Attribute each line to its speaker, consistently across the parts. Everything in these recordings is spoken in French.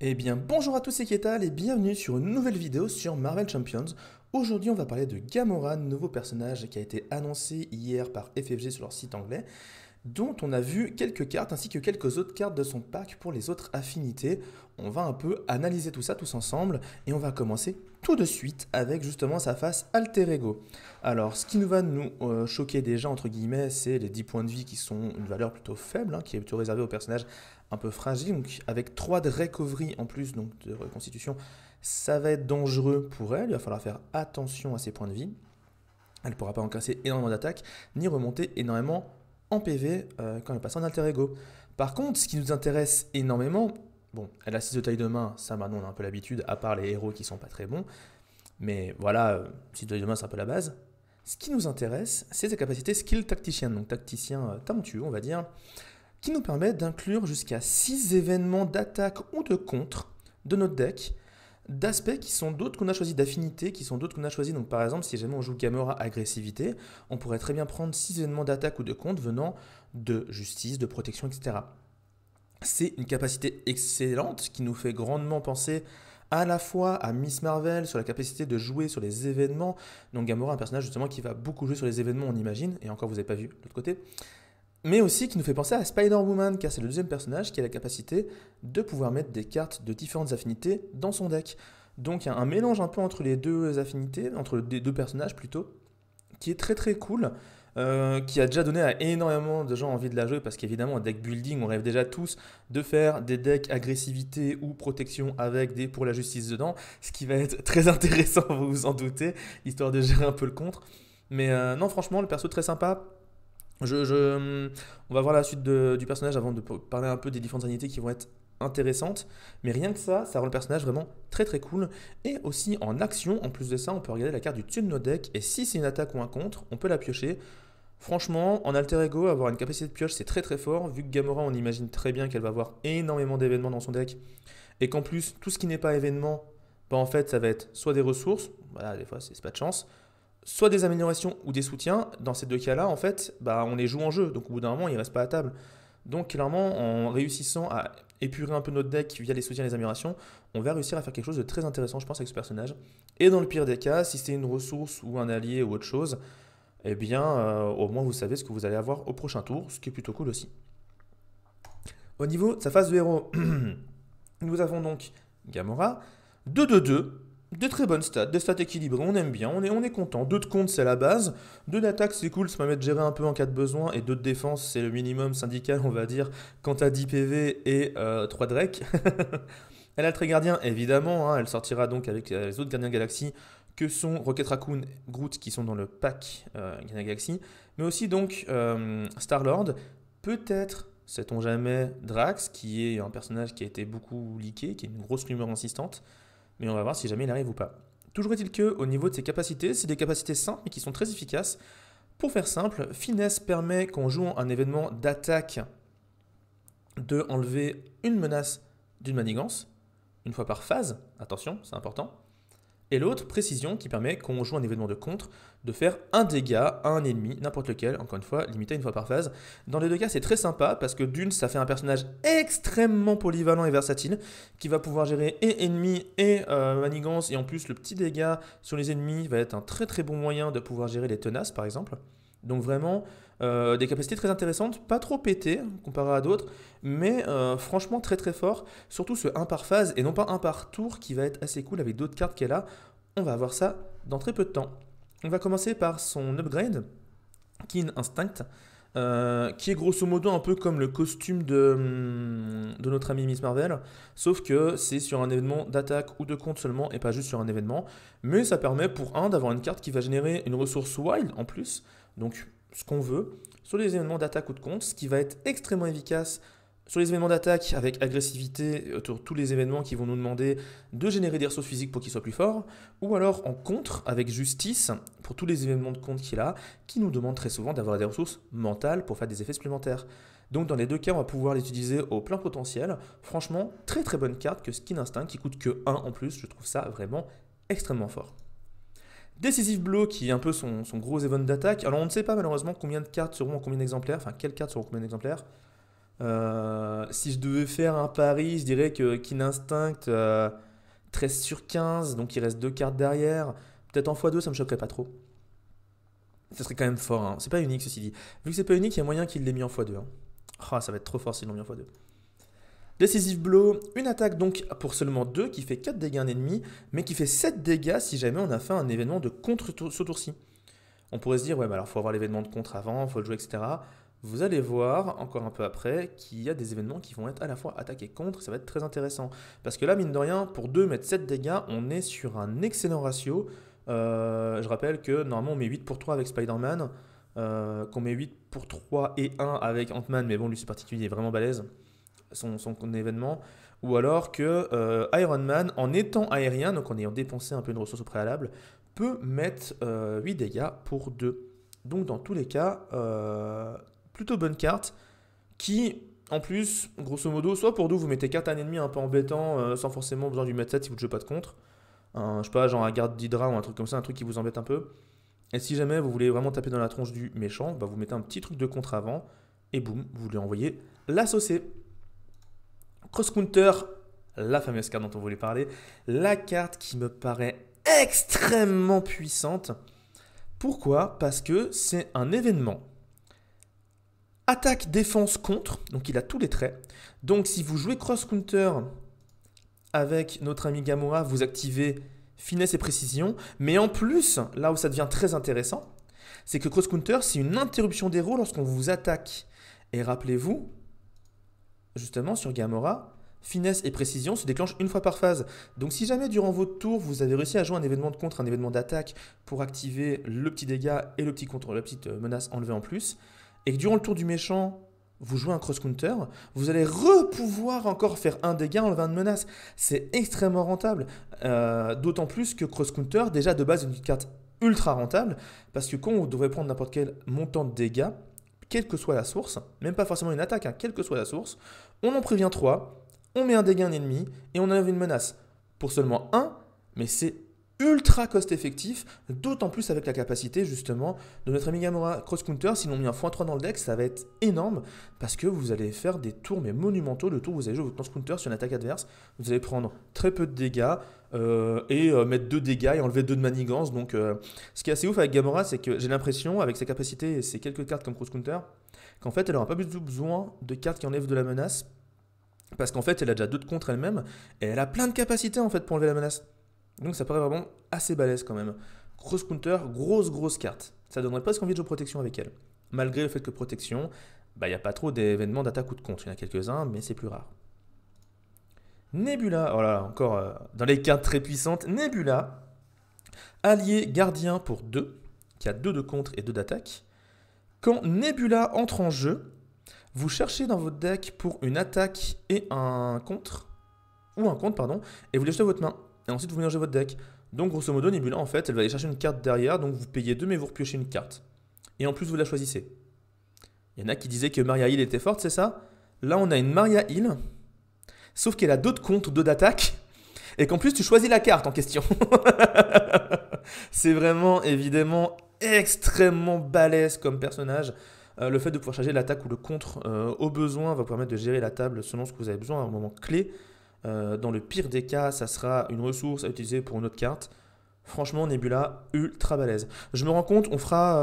Speaker 1: Eh bien, bonjour à tous, c'est Ketal et bienvenue sur une nouvelle vidéo sur Marvel Champions. Aujourd'hui, on va parler de Gamora, nouveau personnage qui a été annoncé hier par FFG sur leur site anglais, dont on a vu quelques cartes ainsi que quelques autres cartes de son pack pour les autres affinités. On va un peu analyser tout ça tous ensemble et on va commencer tout de suite avec justement sa face alter ego. Alors, ce qui nous va nous choquer déjà, entre guillemets, c'est les 10 points de vie qui sont une valeur plutôt faible, qui est plutôt réservée aux personnages un peu fragiles. Donc, avec 3 de recovery en plus, donc de reconstitution, ça va être dangereux pour elle. Il va falloir faire attention à ses points de vie. Elle ne pourra pas encasser énormément d'attaques, ni remonter énormément en PV quand elle passe en alter ego. Par contre, ce qui nous intéresse énormément, bon, elle a 6 de taille de main, ça maintenant on a un peu l'habitude, à part les héros qui sont pas très bons, mais voilà, 6 de taille de main c'est un peu la base. Ce qui nous intéresse, c'est sa capacité skill tacticien, donc tacticien talentueux on va dire, qui nous permet d'inclure jusqu'à 6 événements d'attaque ou de contre de notre deck, d'aspects qui sont d'autres qu'on a choisi, d'affinités qui sont d'autres qu'on a choisi. Donc par exemple, si jamais on joue Gamora agressivité, on pourrait très bien prendre 6 événements d'attaque ou de contre venant de justice, de protection, etc. C'est une capacité excellente qui nous fait grandement penser à la fois à Miss Marvel sur la capacité de jouer sur les événements. Donc Gamora, un personnage justement qui va beaucoup jouer sur les événements, on imagine, et encore vous n'avez pas vu de l'autre côté. Mais aussi qui nous fait penser à Spider-Woman, car c'est le deuxième personnage qui a la capacité de pouvoir mettre des cartes de différentes affinités dans son deck. Donc il y a un mélange un peu entre les deux affinités, entre les deux personnages plutôt, qui est très très cool, qui a déjà donné à énormément de gens envie de la jouer, parce qu'évidemment en deck building, on rêve déjà tous de faire des decks agressivité ou protection avec des pour la justice dedans, ce qui va être très intéressant, vous vous en doutez, histoire de gérer un peu le contre. Mais non, franchement, le perso très sympa. On va voir la suite du personnage avant de parler un peu des différentes affinités qui vont être intéressantes. Mais rien que ça rend le personnage vraiment très très cool. Et aussi en action, en plus de ça, on peut regarder la carte du dessus de nos decks. Et si c'est une attaque ou un contre, on peut la piocher. Franchement, en alter ego, avoir une capacité de pioche, c'est très très fort. Vu que Gamora, on imagine très bien qu'elle va avoir énormément d'événements dans son deck. Et qu'en plus, tout ce qui n'est pas événement, bah en fait, ça va être soit des ressources, voilà, des fois c'est pas de chance, soit des améliorations ou des soutiens. Dans ces deux cas-là, en fait, bah, on les joue en jeu. Donc au bout d'un moment, ils ne restent pas à table. Donc clairement, en réussissant à épurer un peu notre deck via les soutiens et les améliorations, on va réussir à faire quelque chose de très intéressant, je pense, avec ce personnage. Et dans le pire des cas, si c'est une ressource ou un allié ou autre chose, eh bien, au moins vous savez ce que vous allez avoir au prochain tour, ce qui est plutôt cool aussi. Au niveau de sa phase de héros, nous avons donc Gamora, 2-2-2, des très bonnes stats, des stats équilibrées, on aime bien, on est content. 2 de compte, c'est la base. 2 d'attaque, c'est cool, ça permet de gérer un peu en cas de besoin. Et 2 de défense, c'est le minimum syndical, on va dire, quand t'as 10 PV et 3 Drake. Elle a le trait gardien, évidemment, elle sortira donc avec les autres gardiens Galaxy, que sont Rocket Raccoon, Groot, qui sont dans le pack Gardien Galaxy. Mais aussi donc Star-Lord, peut-être, sait-on jamais, Drax, qui est un personnage qui a été beaucoup leaké, qui est une grosse rumeur insistante. Mais on va voir si jamais il arrive ou pas. Toujours est-il que, au niveau de ses capacités, c'est des capacités simples mais qui sont très efficaces. Pour faire simple, Finesse permet qu'en jouant un événement d'attaque de enlever une menace d'une manigance, une fois par phase, attention, c'est important. Et l'autre, précision, qui permet, quand on joue un événement de contre, de faire un dégât à un ennemi, n'importe lequel, encore une fois, limité à une fois par phase. Dans les deux cas, c'est très sympa, parce que d'une, ça fait un personnage extrêmement polyvalent et versatile, qui va pouvoir gérer et ennemis et manigance, et en plus, le petit dégât sur les ennemis va être un très très bon moyen de pouvoir gérer les tenaces, par exemple. Donc vraiment, des capacités très intéressantes, pas trop pétées comparé à d'autres, mais franchement très très fort. Surtout ce 1 par phase et non pas 1 par tour qui va être assez cool avec d'autres cartes qu'elle a. On va voir ça dans très peu de temps. On va commencer par son upgrade, Keen Instinct, qui est grosso modo un peu comme le costume de notre amie Miss Marvel, sauf que c'est sur un événement d'attaque ou de compte seulement et pas juste sur un événement. Mais ça permet pour un d'avoir une carte qui va générer une ressource wild en plus, donc ce qu'on veut, sur les événements d'attaque ou de compte, ce qui va être extrêmement efficace sur les événements d'attaque avec agressivité, sur tous les événements qui vont nous demander de générer des ressources physiques pour qu'ils soient plus forts, ou alors en contre avec justice pour tous les événements de compte qu'il a, qui nous demandent très souvent d'avoir des ressources mentales pour faire des effets supplémentaires. Donc dans les deux cas, on va pouvoir l'utiliser au plein potentiel. Franchement, très très bonne carte que Skin Instinct qui coûte que 1 en plus, je trouve ça vraiment extrêmement fort. Decisive Blow qui est un peu son gros event d'attaque. Alors on ne sait pas malheureusement combien de cartes seront en combien d'exemplaires, enfin quelles cartes seront en combien d'exemplaires. Si je devais faire un pari, je dirais que Kin Instinct, 13 sur 15, donc il reste 2 cartes derrière. Peut-être en x2, ça me choquerait pas trop. Ça serait quand même fort, hein. C'est pas unique ceci dit. Vu que c'est pas unique, il y a moyen qu'il l'ait mis en x2, hein. Ah, ça va être trop fort s'ils l'ont mis en x2. Decisive Blow, une attaque donc pour seulement 2 qui fait 4 dégâts à un ennemi, mais qui fait 7 dégâts si jamais on a fait un événement de contre ce tour-ci. On pourrait se dire, ouais, bah alors faut avoir l'événement de contre avant, faut le jouer, etc. Vous allez voir, encore un peu après, qu'il y a des événements qui vont être à la fois attaque et contre, ça va être très intéressant. Parce que là, mine de rien, pour 2 mettre 7 dégâts, on est sur un excellent ratio. Je rappelle que normalement on met 8 pour 3 avec Spider-Man, qu'on met 8 pour 3 et 1 avec Ant-Man, mais bon, lui c'est particulier, il est vraiment balèze, son événement. Ou alors que Iron Man, en étant aérien, donc en ayant dépensé un peu de ressources au préalable, peut mettre 8 dégâts pour 2. Donc dans tous les cas, plutôt bonne carte qui, en plus, grosso modo, soit pour 2, vous mettez carte à un ennemi un peu embêtant sans forcément besoin du mettre 7 si vous ne jouez pas de contre. Je sais pas, genre un garde d'Hydra ou un truc comme ça, un truc qui vous embête un peu. Et si jamais vous voulez vraiment taper dans la tronche du méchant, bah vous mettez un petit truc de contre avant et boum, vous lui envoyez la saucée. Cross Counter, la fameuse carte dont on voulait parler, la carte qui me paraît extrêmement puissante. Pourquoi? Parce que c'est un événement. Attaque, défense, contre, donc il a tous les traits. Donc si vous jouez Cross Counter avec notre ami Gamora, vous activez finesse et précision. Mais en plus, là où ça devient très intéressant, c'est que Cross Counter, c'est une interruption d'héros lorsqu'on vous attaque. Et rappelez-vous, justement sur Gamora, finesse et précision se déclenchent une fois par phase. Donc si jamais durant votre tour, vous avez réussi à jouer un événement de contre, un événement d'attaque pour activer le petit dégât et le petit contre, la petite menace enlevée en plus, et que durant le tour du méchant, vous jouez un cross-counter, vous allez pouvoir encore faire un dégât enlever une menace. C'est extrêmement rentable. D'autant plus que cross-counter, déjà de base, est une carte ultra rentable, parce que quand on devrait prendre n'importe quel montant de dégâts, quelle que soit la source, même pas forcément une attaque, hein, quelle que soit la source, on en prévient 3, on met un dégât à un ennemi, et on enlève une menace. Pour seulement 1, mais c'est ultra cost effectif, d'autant plus avec la capacité justement de notre ami Gamora Cross Counter. S'ils l'ont mis un x3 dans le deck, ça va être énorme parce que vous allez faire des tours mais monumentaux. Le tour où vous allez jouer votre Cross Counter sur une attaque adverse, vous allez prendre très peu de dégâts et mettre 2 dégâts et enlever 2 de manigance. Donc ce qui est assez ouf avec Gamora, c'est que j'ai l'impression avec ses capacités et ses quelques cartes comme Cross Counter, qu'en fait elle n'aura pas besoin de cartes qui enlèvent de la menace parce qu'en fait elle a déjà 2 de contre elle-même et elle a plein de capacités en fait pour enlever la menace. Donc ça paraît vraiment assez balèze quand même. Cross Counter, grosse carte. Ça donnerait presque envie de jouer protection avec elle. Malgré le fait que protection, il n'y a pas trop d'événements d'attaque ou de contre. Il y en a quelques-uns, mais c'est plus rare. Nebula, voilà, encore dans les cartes très puissantes. Nebula, allié gardien pour 2, qui a 2 de contre et 2 d'attaque. Quand Nebula entre en jeu, vous cherchez dans votre deck pour une attaque et un contre, et vous l'achetez à votre main. Et ensuite, vous mélangez votre deck. Donc, grosso modo, Nebula, en fait, elle va aller chercher une carte derrière. Donc, vous payez 2, mais vous repiochez une carte. Et en plus, vous la choisissez. Il y en a qui disaient que Maria Hill était forte, c'est ça? Là, on a une Maria Hill. Sauf qu'elle a 2 de contre, 2 d'attaque. Et qu'en plus, tu choisis la carte en question. C'est vraiment, évidemment, extrêmement balèze comme personnage. Le fait de pouvoir charger l'attaque ou le contre au besoin va vous permettre de gérer la table selon ce que vous avez besoin à un moment clé. Dans le pire des cas, ça sera une ressource à utiliser pour une autre carte. Franchement, Nebula, ultra balèze. Je me rends compte, on fera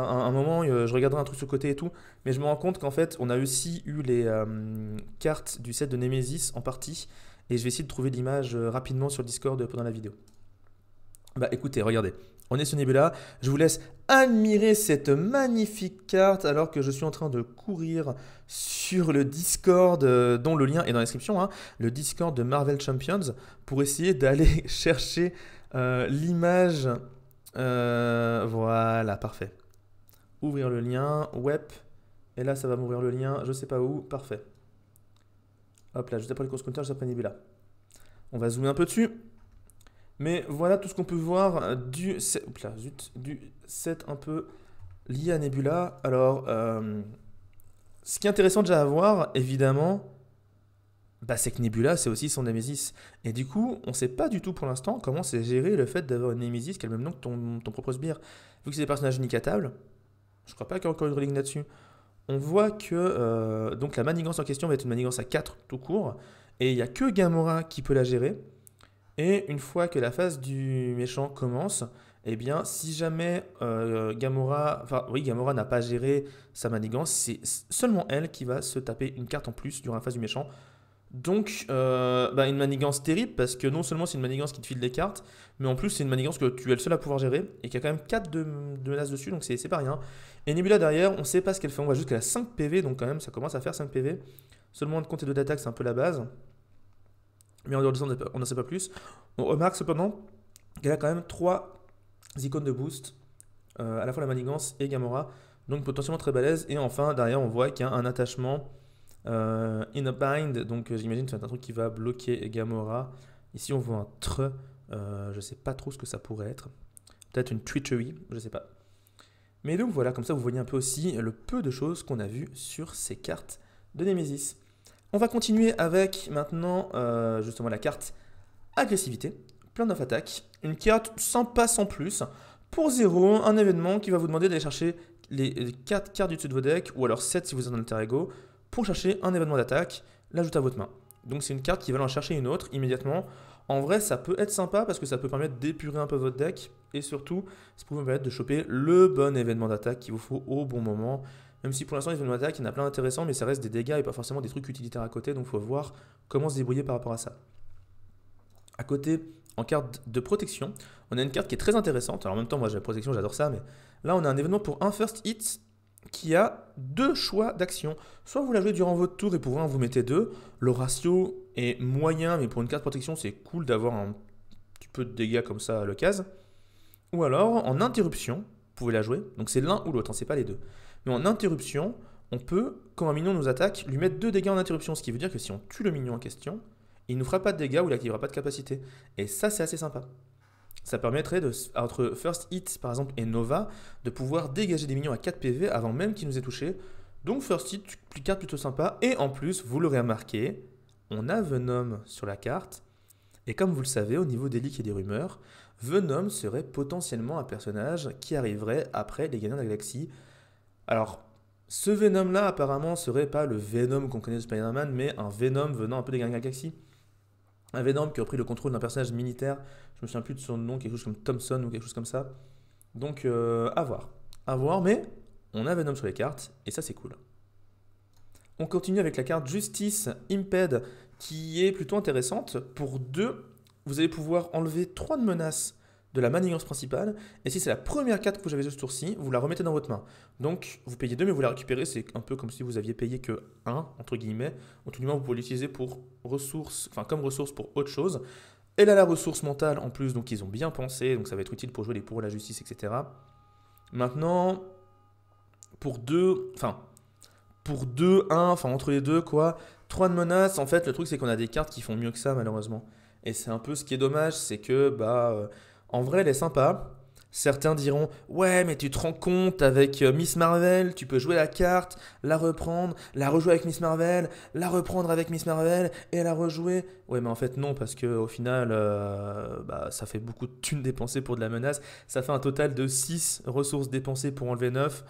Speaker 1: un moment, je regarderai un truc sur le côté et tout, mais je me rends compte qu'en fait, on a aussi eu les cartes du set de Nemesis en partie, et je vais essayer de trouver l'image rapidement sur le Discord pendant la vidéo. Bah écoutez, regardez, on est sur Nebula, je vous laisse admirer cette magnifique carte alors que je suis en train de courir sur le Discord, dont le lien est dans la description, hein, le Discord de Marvel Champions, pour essayer d'aller chercher l'image. Voilà, parfait. Ouvrir le lien, web, et là ça va m'ouvrir le lien, je sais pas où, parfait. Hop là, juste après le cross counter, juste après Nebula. On va zoomer un peu dessus. Mais voilà tout ce qu'on peut voir du set un peu lié à Nebula. Alors, ce qui est intéressant déjà à voir, évidemment, c'est que Nebula, c'est aussi son Nemesis. Et du coup, on ne sait pas du tout pour l'instant comment c'est géré le fait d'avoir une Nemesis qui a le même nom que ton propre sbire. Vu que c'est des personnages uniques à table, je crois pas qu'il y a encore une religne là-dessus. on voit que donc la manigance en question va être une manigance à 4 tout court, et il n'y a que Gamora qui peut la gérer. Et une fois que la phase du méchant commence, eh bien, si jamais Gamora n'a pas géré sa manigance, c'est seulement elle qui va se taper une carte en plus durant la phase du méchant. Donc, une manigance terrible parce que non seulement c'est une manigance qui te file des cartes, mais en plus c'est une manigance que tu es le seul à pouvoir gérer et qui a quand même 4 de menaces dessus, donc c'est pas rien. Et Nebula derrière, on ne sait pas ce qu'elle fait, on va jusqu'à 5 PV, donc quand même ça commence à faire 5 PV. Seulement de compte et 2 d'attaque, c'est un peu la base, mais en dehors de ça, on n'en sait pas plus. On remarque cependant qu'elle a quand même 3 icônes de boost, à la fois la manigance et Gamora, donc potentiellement très balèze. Et enfin, derrière, on voit qu'il y a un attachement in a bind, donc j'imagine que c'est un truc qui va bloquer Gamora. Ici, on voit un tre, je sais pas trop ce que ça pourrait être. Peut-être une treachery, je sais pas. Mais donc voilà, comme ça, vous voyez un peu aussi le peu de choses qu'on a vues sur ces cartes de Nemesis. On va continuer avec maintenant justement la carte agressivité, plein d'off attaque, une carte sympa sans plus. Pour 0, un événement qui va vous demander d'aller chercher les 4 cartes du dessus de vos decks, ou alors 7 si vous êtes en alter ego, pour chercher un événement d'attaque, l'ajouter à votre main. Donc c'est une carte qui va en chercher une autre immédiatement. En vrai, ça peut être sympa parce que ça peut permettre d'épurer un peu votre deck, et surtout, ça peut vous permettre de choper le bon événement d'attaque qu'il vous faut au bon moment. Même si pour l'instant, les événements d'attaque, il y en a plein d'intéressants, mais ça reste des dégâts et pas forcément des trucs utilitaires à côté, donc il faut voir comment se débrouiller par rapport à ça. À côté, en carte de protection, on a une carte qui est très intéressante. Alors en même temps, moi j'ai la protection, j'adore ça, mais là on a un événement pour un first hit qui a 2 choix d'action. Soit vous la jouez durant votre tour et pour 1 vous mettez 2. Le ratio est moyen, mais pour une carte de protection, c'est cool d'avoir un petit peu de dégâts comme ça à l'occasion. Ou alors en interruption, vous pouvez la jouer. Donc c'est l'un ou l'autre, c'est pas les deux. Mais en interruption, on peut, quand un minion nous attaque, lui mettre 2 dégâts en interruption. Ce qui veut dire que si on tue le minion en question, il ne nous fera pas de dégâts ou il n'activera pas de capacité. Et ça, c'est assez sympa. Ça permettrait, entre First Hit par exemple et Nova, de pouvoir dégager des minions à 4 PV avant même qu'ils nous aient touchés. Donc First Hit, carte plutôt sympa. Et en plus, vous l'aurez remarqué, on a Venom sur la carte. Et comme vous le savez, au niveau des leaks et des rumeurs, Venom serait potentiellement un personnage qui arriverait après les Gardiens de la Galaxie. Alors, ce Venom-là, apparemment, serait pas le Venom qu'on connaît de Spider-Man, mais un Venom venant un peu des Gardiens de la Galaxie. Un Venom qui a pris le contrôle d'un personnage militaire, je me souviens plus de son nom, quelque chose comme Thompson ou quelque chose comme ça. Donc à voir. À voir, mais on a Venom sur les cartes, et ça c'est cool. On continue avec la carte Justice Imped, qui est plutôt intéressante. Pour 2, vous allez pouvoir enlever 3 de menaces de la manigance principale, et si c'est la première carte que vous avez de ce tour-ci, vous la remettez dans votre main. Donc vous payez 2 mais vous la récupérez, c'est un peu comme si vous aviez payé que 1, entre guillemets, ou tout du moins vous pouvez l'utiliser pour ressources, enfin comme ressource pour autre chose. Elle a la ressource mentale en plus, donc ils ont bien pensé, donc ça va être utile pour jouer les pour la justice, etc. Maintenant, pour 2, 1, enfin entre les deux, quoi, 3 de menaces, en fait le truc c'est qu'on a des cartes qui font mieux que ça malheureusement. Et c'est un peu ce qui est dommage, c'est que en vrai, elle est sympa. Certains diront ouais, mais tu te rends compte avec Miss Marvel, tu peux jouer la carte, la reprendre, la rejouer avec Miss Marvel, la reprendre avec Miss Marvel et la rejouer. Ouais, mais en fait non, parce que au final, ça fait beaucoup de thunes dépensées pour de la menace. Ça fait un total de 6 ressources dépensées pour enlever 9.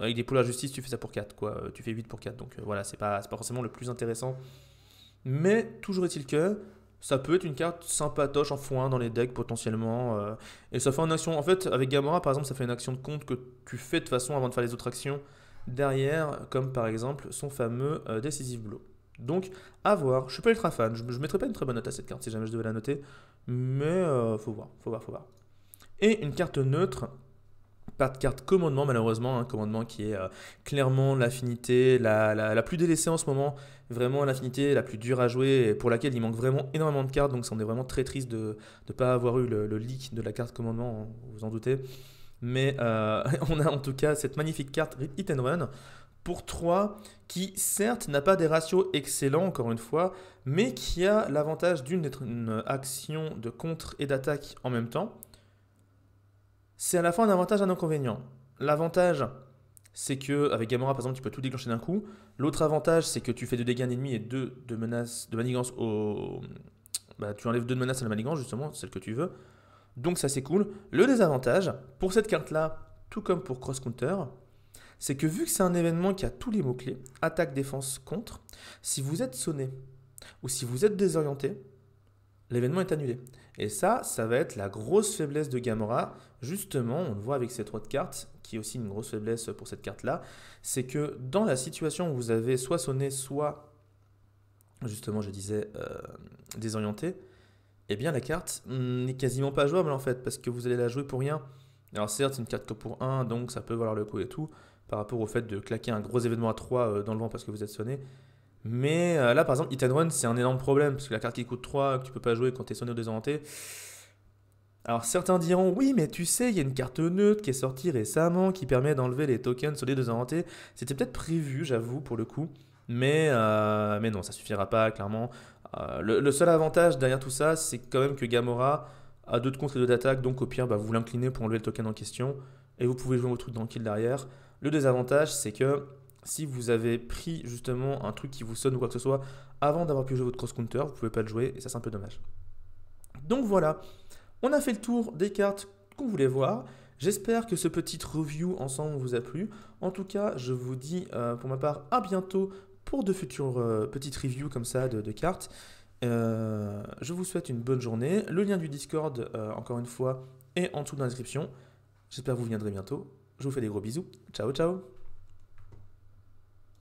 Speaker 1: Avec des poules à justice, tu fais ça pour 4, quoi. Tu fais 8 pour 4. Donc voilà, c'est pas forcément le plus intéressant. Mais toujours est-il que ça peut être une carte sympatoche en x1 dans les decks potentiellement. Et ça fait une action. En fait, avec Gamora par exemple, ça fait une action de compte que tu fais de toute façon avant de faire les autres actions derrière, comme par exemple son fameux Decisive Blow. Donc, à voir. Je suis pas ultra fan. Je ne mettrai pas une très bonne note à cette carte si jamais je devais la noter. Mais faut voir. Et une carte neutre. Pas de carte commandement malheureusement, un commandement qui est clairement l'affinité la plus délaissée en ce moment, vraiment l'affinité la plus dure à jouer et pour laquelle il manque vraiment énormément de cartes, donc on est vraiment très triste de ne pas avoir eu le leak de la carte commandement, vous vous en doutez. Mais on a en tout cas cette magnifique carte Hit and Run pour 3 qui certes n'a pas des ratios excellents encore une fois, mais qui a l'avantage d'être une action de contre et d'attaque en même temps. C'est à la fois un avantage et un inconvénient. L'avantage, c'est que avec Gamora, par exemple, tu peux tout déclencher d'un coup. L'autre avantage, c'est que tu fais 2 dégâts ennemis et 2 de menaces de manigance au. Tu enlèves 2 de menaces à la manigance, justement, celle que tu veux. Donc ça, c'est cool. Le désavantage, pour cette carte-là, tout comme pour Cross Counter, c'est que vu que c'est un événement qui a tous les mots-clés, attaque, défense, contre, si vous êtes sonné ou si vous êtes désorienté, l'événement est annulé. Et ça va être la grosse faiblesse de Gamora. Justement, on le voit avec cette autre carte, qui est aussi une grosse faiblesse pour cette carte-là, c'est que dans la situation où vous avez soit sonné, soit, justement, je disais, désorienté, eh bien la carte n'est quasiment pas jouable en fait, parce que vous allez la jouer pour rien. Alors certes, c'est une carte que pour 1, donc ça peut valoir le coup et tout, par rapport au fait de claquer un gros événement à 3 dans le vent parce que vous êtes sonné. Mais là, par exemple, Hit and Run, c'est un énorme problème, parce que la carte qui coûte 3, que tu peux pas jouer quand tu es sonné ou désorienté. Alors certains diront, oui, mais tu sais, il y a une carte neutre qui est sortie récemment qui permet d'enlever les tokens sur les désorientés. C'était peut-être prévu, j'avoue, pour le coup. Mais non, ça suffira pas, clairement. Le seul avantage derrière tout ça, c'est quand même que Gamora a 2 de contre et 2 d'attaque, donc au pire, bah, vous l'inclinez pour enlever le token en question, et vous pouvez jouer vos trucs dans le kill derrière. Le désavantage, c'est que si vous avez pris justement un truc qui vous sonne ou quoi que ce soit, avant d'avoir pu jouer votre cross-counter, vous pouvez pas le jouer, et ça c'est un peu dommage. Donc voilà, on a fait le tour des cartes qu'on voulait voir. J'espère que ce petit review ensemble vous a plu. En tout cas, je vous dis pour ma part à bientôt pour de futures petites reviews comme ça de cartes. Je vous souhaite une bonne journée. Le lien du Discord, encore une fois, est en dessous de la description. J'espère que vous viendrez bientôt. Je vous fais des gros bisous. Ciao, ciao.